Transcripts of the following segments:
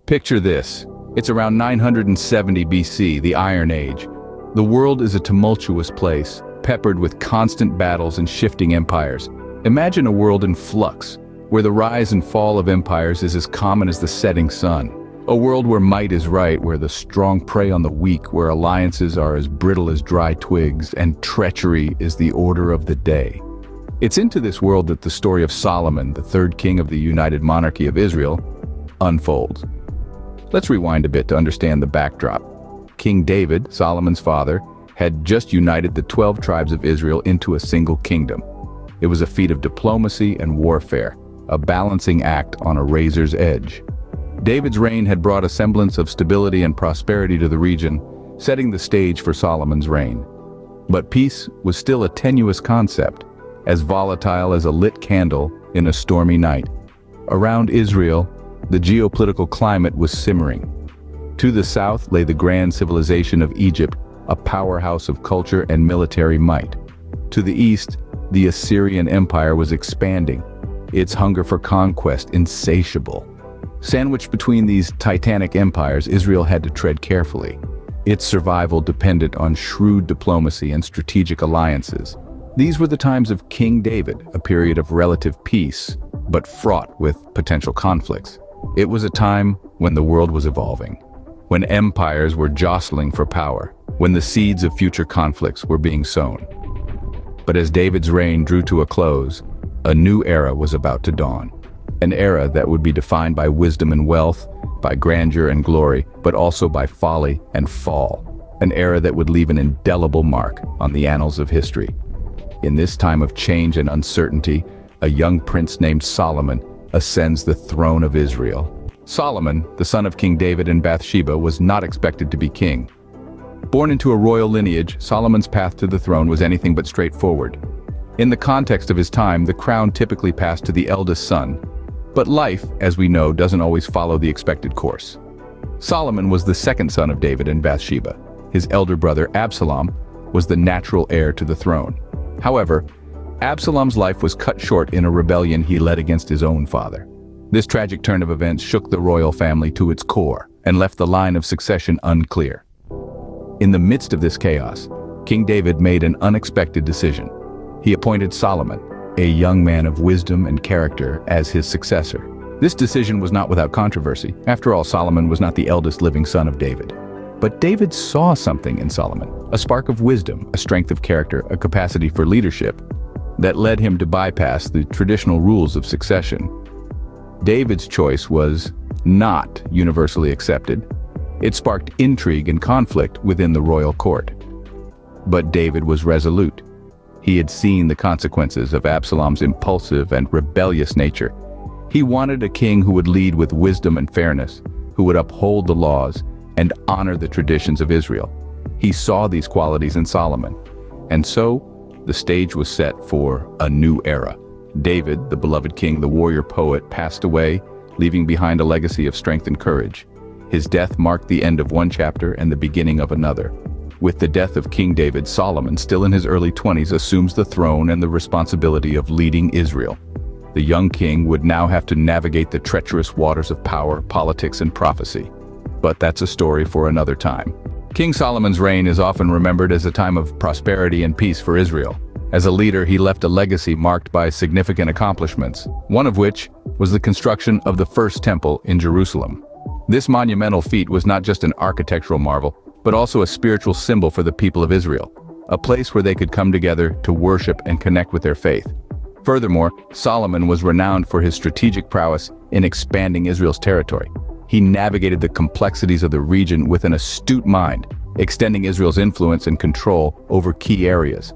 Picture this. It's around 970 BC, the Iron Age. The world is a tumultuous place, peppered with constant battles and shifting empires. Imagine a world in flux, where the rise and fall of empires is as common as the setting sun. A world where might is right, where the strong prey on the weak, where alliances are as brittle as dry twigs, and treachery is the order of the day. It's into this world that the story of Solomon, the third king of the United Monarchy of Israel, unfolds. Let's rewind a bit to understand the backdrop. King David, Solomon's father, had just united the 12 tribes of Israel into a single kingdom. It was a feat of diplomacy and warfare, a balancing act on a razor's edge. David's reign had brought a semblance of stability and prosperity to the region, setting the stage for Solomon's reign. But peace was still a tenuous concept, as volatile as a lit candle in a stormy night. Around Israel, the geopolitical climate was simmering. To the south lay the grand civilization of Egypt, a powerhouse of culture and military might. To the east, the Assyrian Empire was expanding, its hunger for conquest insatiable. Sandwiched between these titanic empires, Israel had to tread carefully. Its survival depended on shrewd diplomacy and strategic alliances. These were the times of King David, a period of relative peace, but fraught with potential conflicts. It was a time when the world was evolving, when empires were jostling for power, when the seeds of future conflicts were being sown. But as David's reign drew to a close, a new era was about to dawn. An era that would be defined by wisdom and wealth, by grandeur and glory, but also by folly and fall. An era that would leave an indelible mark on the annals of history. In this time of change and uncertainty, a young prince named Solomon ascends the throne of Israel. Solomon, the son of King David and Bathsheba, was not expected to be king. Born into a royal lineage, Solomon's path to the throne was anything but straightforward. In the context of his time, the crown typically passed to the eldest son. But life, as we know, doesn't always follow the expected course. Solomon was the second son of David and Bathsheba. His elder brother, Absalom, was the natural heir to the throne. However, Absalom's life was cut short in a rebellion he led against his own father. This tragic turn of events shook the royal family to its core and left the line of succession unclear. In the midst of this chaos, King David made an unexpected decision. He appointed Solomon, a young man of wisdom and character, as his successor. This decision was not without controversy. After all, Solomon was not the eldest living son of David. But David saw something in Solomon, a spark of wisdom, a strength of character, a capacity for leadership, that led him to bypass the traditional rules of succession. David's choice was not universally accepted. It sparked intrigue and conflict within the royal court. But David was resolute. He had seen the consequences of Absalom's impulsive and rebellious nature. He wanted a king who would lead with wisdom and fairness, who would uphold the laws and honor the traditions of Israel. He saw these qualities in Solomon, and so the stage was set for a new era. David, the beloved king, the warrior poet, passed away, leaving behind a legacy of strength and courage. His death marked the end of one chapter and the beginning of another. With the death of King David, Solomon, still in his early 20s, assumes the throne and the responsibility of leading Israel. The young king would now have to navigate the treacherous waters of power, politics, and prophecy. But that's a story for another time. King Solomon's reign is often remembered as a time of prosperity and peace for Israel. As a leader, he left a legacy marked by significant accomplishments, one of which was the construction of the first temple in Jerusalem. This monumental feat was not just an architectural marvel, but also a spiritual symbol for the people of Israel, a place where they could come together to worship and connect with their faith. Furthermore, Solomon was renowned for his strategic prowess in expanding Israel's territory. He navigated the complexities of the region with an astute mind, extending Israel's influence and control over key areas.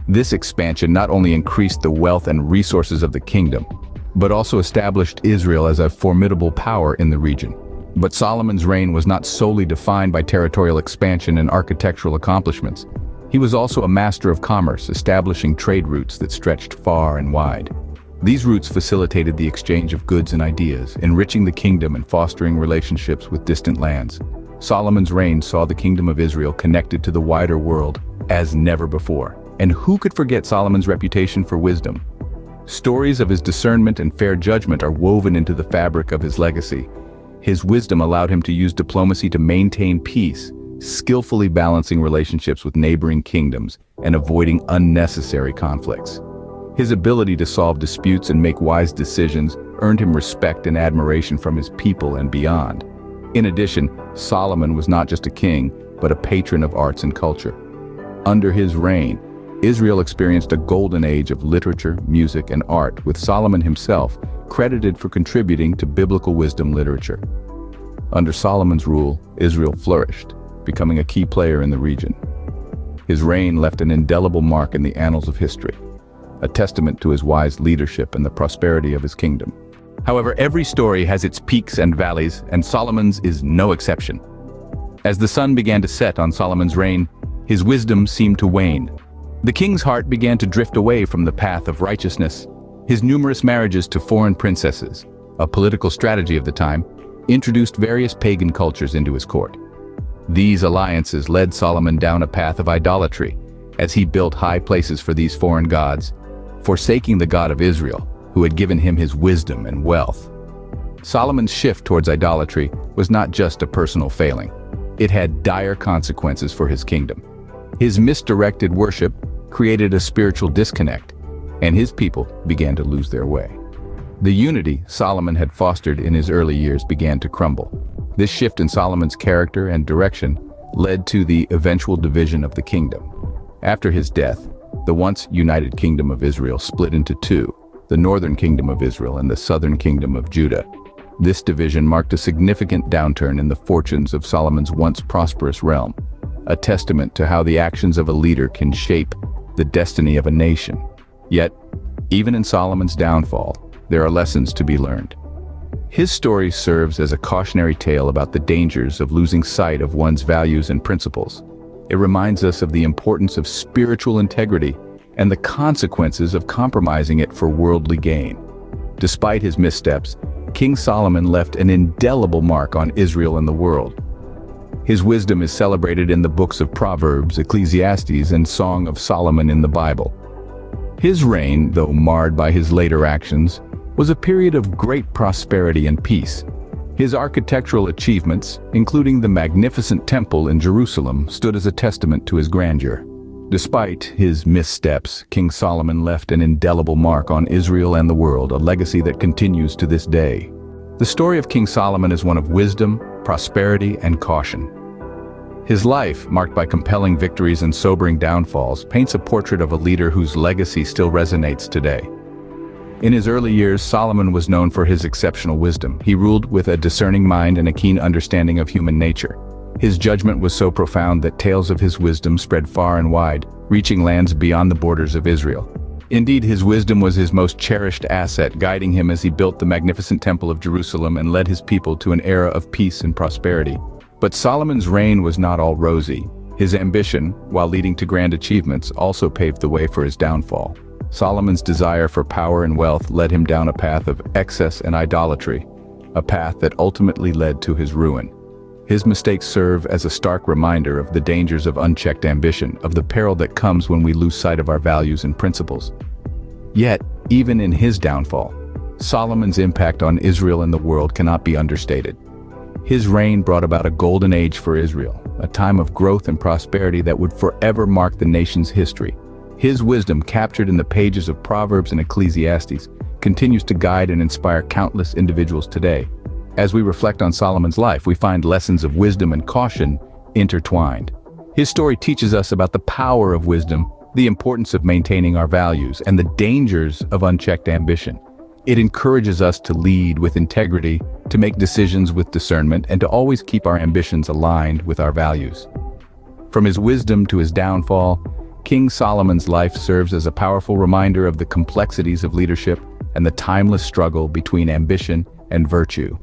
This expansion not only increased the wealth and resources of the kingdom, but also established Israel as a formidable power in the region. But Solomon's reign was not solely defined by territorial expansion and architectural accomplishments. He was also a master of commerce, establishing trade routes that stretched far and wide. These routes facilitated the exchange of goods and ideas, enriching the kingdom and fostering relationships with distant lands. Solomon's reign saw the kingdom of Israel connected to the wider world as never before. And who could forget Solomon's reputation for wisdom? Stories of his discernment and fair judgment are woven into the fabric of his legacy. His wisdom allowed him to use diplomacy to maintain peace, skillfully balancing relationships with neighboring kingdoms and avoiding unnecessary conflicts. His ability to solve disputes and make wise decisions earned him respect and admiration from his people and beyond. In addition, Solomon was not just a king, but a patron of arts and culture. Under his reign, Israel experienced a golden age of literature, music, and art, with Solomon himself credited for contributing to biblical wisdom literature. Under Solomon's rule, Israel flourished, becoming a key player in the region. His reign left an indelible mark in the annals of history, a testament to his wise leadership and the prosperity of his kingdom. However, every story has its peaks and valleys, and Solomon's is no exception. As the sun began to set on Solomon's reign, his wisdom seemed to wane. The king's heart began to drift away from the path of righteousness. His numerous marriages to foreign princesses, a political strategy of the time, introduced various pagan cultures into his court. These alliances led Solomon down a path of idolatry, as he built high places for these foreign gods, forsaking the God of Israel, who had given him his wisdom and wealth. Solomon's shift towards idolatry was not just a personal failing. It had dire consequences for his kingdom. His misdirected worship created a spiritual disconnect, and his people began to lose their way. The unity Solomon had fostered in his early years began to crumble. This shift in Solomon's character and direction led to the eventual division of the kingdom. After his death, the once united kingdom of Israel split into two, the northern kingdom of Israel and the southern kingdom of Judah. This division marked a significant downturn in the fortunes of Solomon's once prosperous realm, a testament to how the actions of a leader can shape the destiny of a nation. Yet, even in Solomon's downfall, there are lessons to be learned. His story serves as a cautionary tale about the dangers of losing sight of one's values and principles. It reminds us of the importance of spiritual integrity and the consequences of compromising it for worldly gain. Despite his missteps, King Solomon left an indelible mark on Israel and the world. His wisdom is celebrated in the books of Proverbs, Ecclesiastes, and Song of Solomon in the Bible. His reign, though marred by his later actions, was a period of great prosperity and peace. His architectural achievements, including the magnificent temple in Jerusalem, stood as a testament to his grandeur. Despite his missteps, King Solomon left an indelible mark on Israel and the world, a legacy that continues to this day. The story of King Solomon is one of wisdom, prosperity, and caution. His life, marked by compelling victories and sobering downfalls, paints a portrait of a leader whose legacy still resonates today. In his early years, Solomon was known for his exceptional wisdom. He ruled with a discerning mind and a keen understanding of human nature. His judgment was so profound that tales of his wisdom spread far and wide, reaching lands beyond the borders of Israel. Indeed, his wisdom was his most cherished asset, guiding him as he built the magnificent Temple of Jerusalem and led his people to an era of peace and prosperity. But Solomon's reign was not all rosy. His ambition, while leading to grand achievements, also paved the way for his downfall. Solomon's desire for power and wealth led him down a path of excess and idolatry, a path that ultimately led to his ruin. His mistakes serve as a stark reminder of the dangers of unchecked ambition, of the peril that comes when we lose sight of our values and principles. Yet, even in his downfall, Solomon's impact on Israel and the world cannot be understated. His reign brought about a golden age for Israel, a time of growth and prosperity that would forever mark the nation's history. His wisdom, captured in the pages of Proverbs and Ecclesiastes, continues to guide and inspire countless individuals today. As we reflect on Solomon's life, we find lessons of wisdom and caution intertwined. His story teaches us about the power of wisdom, the importance of maintaining our values, and the dangers of unchecked ambition. It encourages us to lead with integrity, to make decisions with discernment, and to always keep our ambitions aligned with our values. From his wisdom to his downfall, King Solomon's life serves as a powerful reminder of the complexities of leadership and the timeless struggle between ambition and virtue.